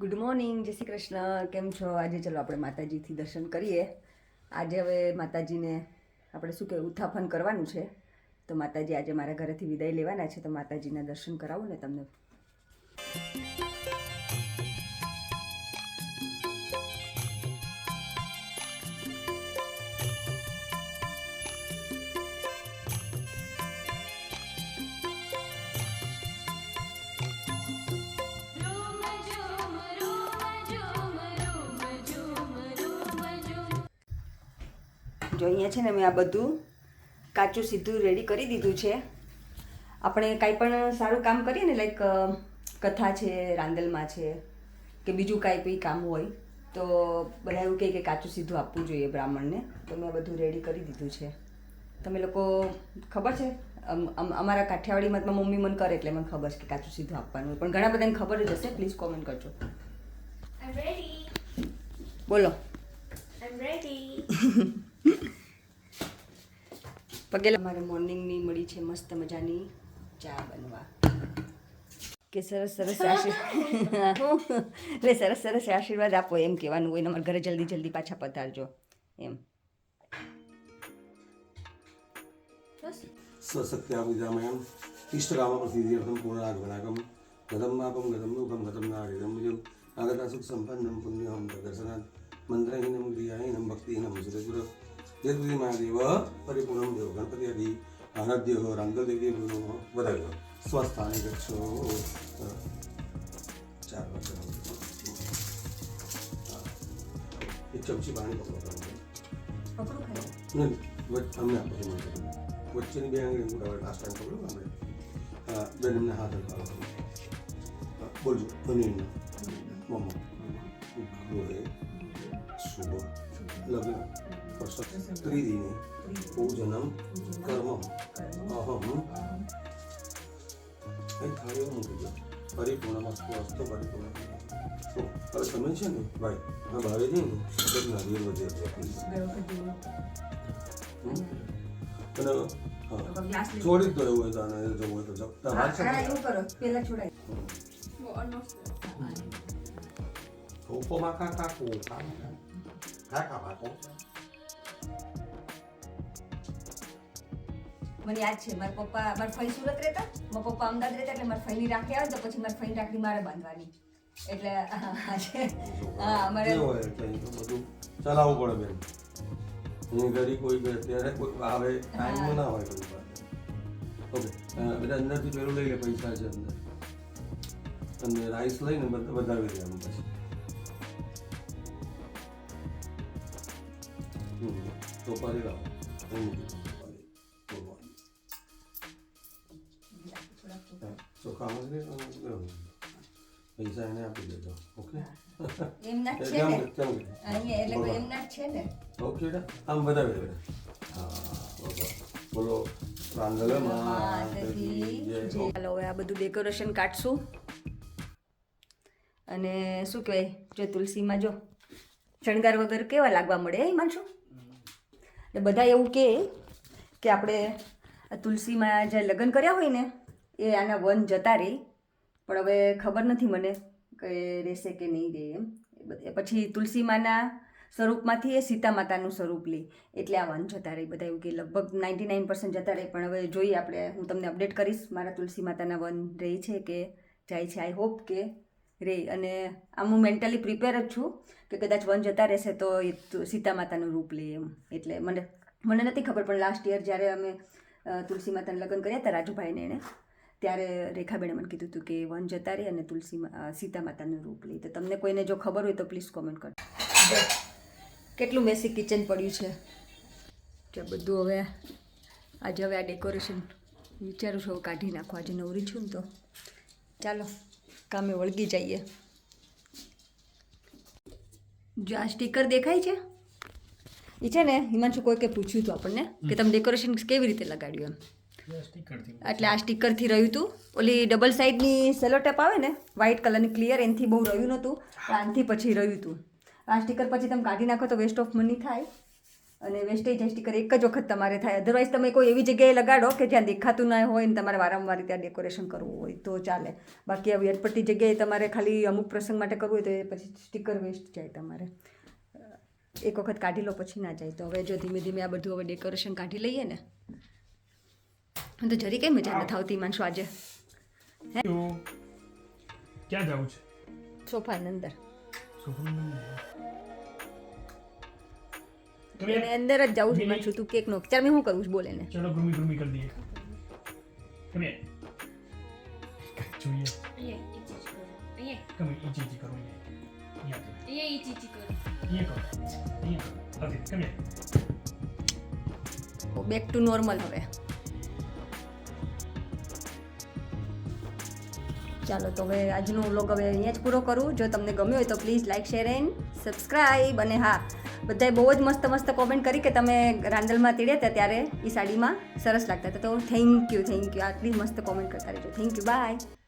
Good morning, જય શ્રી કૃષ્ણ. કેમ છો? આજે ચલો આપણે માતાજીથી દર્શન કરીએ. આજે હવે માતાજીને આપણે શું કહેવાય ઉત્થાપન કરવાનું છે, તો માતાજી આજે મારા ઘરેથી વિદાય લેવાના છે, તો માતાજીના દર્શન કરાવું ને તમને. જો અહીંયા છે ને મેં આ બધું કાચું સીધું રેડી કરી દીધું છે. આપણે કાંઈ પણ સારું કામ કરીએ ને, લાઈક કથા છે, રાંદલમાં છે કે બીજું કાંઈ બી કામ હોય, તો બધા એવું કહે કે કાચું સીધું આપવું જોઈએ બ્રાહ્મણને. તો મેં બધું રેડી કરી દીધું છે. તમે લોકો ખબર છે, અમારા કાઠિયાવાડીમાં મમ્મી મને કરે એટલે મને ખબર છે કે કાચું સીધું આપવાનું હોય, પણ ઘણા બધાને ખબર જ હશે. પ્લીઝ કોમેન્ટ કરજો. બોલો. પગેલા મારે મોર્નિંગની મળી છે મસ્ત મજાની ચા બનવા કે સરસ સરસ એટલે સરસ સરસ આશીર્વાદ આપો એમ કહેવાનું હોય ને. અમારા ઘરે જલ્દી જલ્દી પાછા પધારજો એમ. સ્વસત્યાભુજામયમ ઇષ્ટકામ પ્રસિદ્ધિર્થમ પૂર્ણાગમનાગમ ગદમ માપમ ગદમ રૂપમ ગદમ નારિદમ વિજમ આગતા સુખ સંપન્નમ પુણ્યહમ દર્શનાથ મંત્રહીનમ ક્રિયાહીનમ ભક્તિહીનમ સુરગુર યદુદી મહાદેવ પરિપૂર્ણમ દેવ ગણપતિ આદિ આરાધ્ય રાંગલદેવી વધારે સ્વસ્થાને ગચ્છો. 4 વર્ષ એક ચમચી પાણી પકડો નહીં અમને આપો વચ્ચેની બે આંગળી મોટા લાસ્ટ ટાઈમ પકડો આપણે બેન એમને હાથ હલકાવો બોલજો ધન્યના મમ્મા ગૃહે શુભ લગ્ન ત્રિદિને પૂજનમ કર્મમ અહમ અહીં થાળીઓ મૂકી દો. પરિપૂર્ણ અસ્તુ અસ્તુ પરિપૂર્ણ. હવે તમે છે ને ભાઈ આ ભાવે છે ને તો નારિયેળ વધે અને છોડી દો એવું હોય તો આને જવું હોય તો એવું કરો પેલા છોડાય ઉપમા કાકા કાકા પાકો. મને યાદ છે મારા પપ્પા, મારા ફઈ સુરત રહેતા, મારા પપ્પા અમદાવાદ રહેતા, એટલે મારા ફઈની રાખડી આવે તો પછી મારા ફઈની રાખડી મારે બાંધવાની. એટલે હા અમારે બધું ચલાવવું પડે બેન. એની ઘરે કોઈ અત્યારે કોઈ આવે ટાઈમ ના હોય કોઈ પાસે. ઓકે બધા અંદરથી પેલું લઈ લે, પૈસા છે અંદર, અને રાઈસ લઈને વધાવી દેવાનું પછી. તો પારી લાવો ચોખામાં જ પૈસા એને આપી દેજો. ઓકે એમના છે ને અહીંયા, એટલે એમના છે ને. ઓકે આમ વધાવી દે. હા બોલો રાંગલમાં. ચાલો હવે આ બધું ડેકોરેશન કાઢશું. અને શું કહેવાય, જો તુલસીમાં જો શણગાર વગર કેવા લાગવા મળે એ માનશું. એટલે બધા એવું કહે કે આપણે તુલસીમાં જે લગ્ન કર્યા હોય ને એ આના વન જતા રહે, પણ હવે ખબર નથી મને કે રહેશે કે નહીં રહે એમ. પછી તુલસીમાના સ્વરૂપમાંથી એ સીતા માતાનું સ્વરૂપ લે, એટલે આ વન જતા રહે. બધા એવું કે લગભગ 99% જતા રહે, પણ હવે જોઈએ આપણે. હું તમને અપડેટ કરીશ મારા તુલસી માતાના વન રહે છે કે જાય છે. આઈ હોપ કે રે. અને આમ હું મેન્ટલી પ્રિપેર જ છું કે કદાચ વન જતા રહેશે તો એ સીતા માતાનું રૂપ લે એમ. એટલે મને નથી ખબર, પણ લાસ્ટ યર જ્યારે અમે તુલસી માતાને લગ્ન કર્યા હતા રાજુભાઈને એને, ત્યારે રેખાબેને મને કીધું હતું કે વન જતા રહે અને સીતા માતાનું રૂપ લે. તો તમને કોઈને જો ખબર હોય તો પ્લીઝ કોમેન્ટ કરજો. કેટલું મેસી કિચન પડ્યું છે જે બધું. હવે આજે હવે આ ડેકોરેશન વિચારું છું કાઢી નાખું. આજે નવરી છું ને તો ચાલો કામે વળગી જઈએ. જો આ સ્ટીકર દેખાય છે એ છે ને હિમાંશુ કોઈકે પૂછ્યું હતું આપણને કે તમે ડેકોરેશન કેવી રીતે લગાડ્યું એમ. એટલે આ સ્ટીકરથી રહ્યું હતું. ઓલી ડબલ સાઈડની સેલોટેપ આવે ને વ્હાઇટ કલરની ક્લિયર, એનાથી બહુ રહ્યું નહોતું, આનાથી પછી રહ્યું હતું. આ સ્ટીકર પછી તમે કાઢી નાખો તો વેસ્ટ ઓફ મની થાય, અને વેસ્ટેજ સ્ટીકર એક જ વખત તમારે થાય. અધરવાઇઝ તમે કોઈ એવી જગ્યાએ લગાડો કે જ્યાં દેખાતું ના હોય ને તમારે વારંવાર ત્યાં ડેકોરેશન કરવું હોય તો ચાલે. બાકી આવી અટપટી જગ્યાએ તમારે ખાલી અમુક પ્રસંગ માટે કરવું હોય તો એ પછી સ્ટીકર વેસ્ટ જાય તમારે. એક વખત કાઢી લો પછી ના જાય. તો હવે જો ધીમે ધીમે આ બધું હવે ડેકોરેશન કાઢી લઈએ ને તો જરી કઈ મજા નથી આવતી માનશો આજે. તો ક્યાં જવું છે? સોફાની અંદર તમે એને અંદર જ જાઉં છું માનશું. તું કેક નો ચાલ મેં શું કરવું છે બોલે ને. ચલો ગ્રુમી ગ્રુમી કરી દઈએ. તમે જોઈએ તમે ઈચી કરો બેક ટુ નોર્મલ હવે. ચાલો તો હવે આજનો વ્લોગ હવે અહીંયા જ પૂરો કરું. જો તમને ગમ્યો હોય તો please like share and subscribe. અને હા, બધાએ બહુ જ મસ્ત મસ્ત કોમેન્ટ કરી કે તમે રાંદલમાં તેડ્યા હતા ત્યારે એ સાડીમાં સરસ લાગતા હતા. તો થેન્ક યુ આટલી મસ્ત કોમેન્ટ કરતા રહેજો. Thank you, by.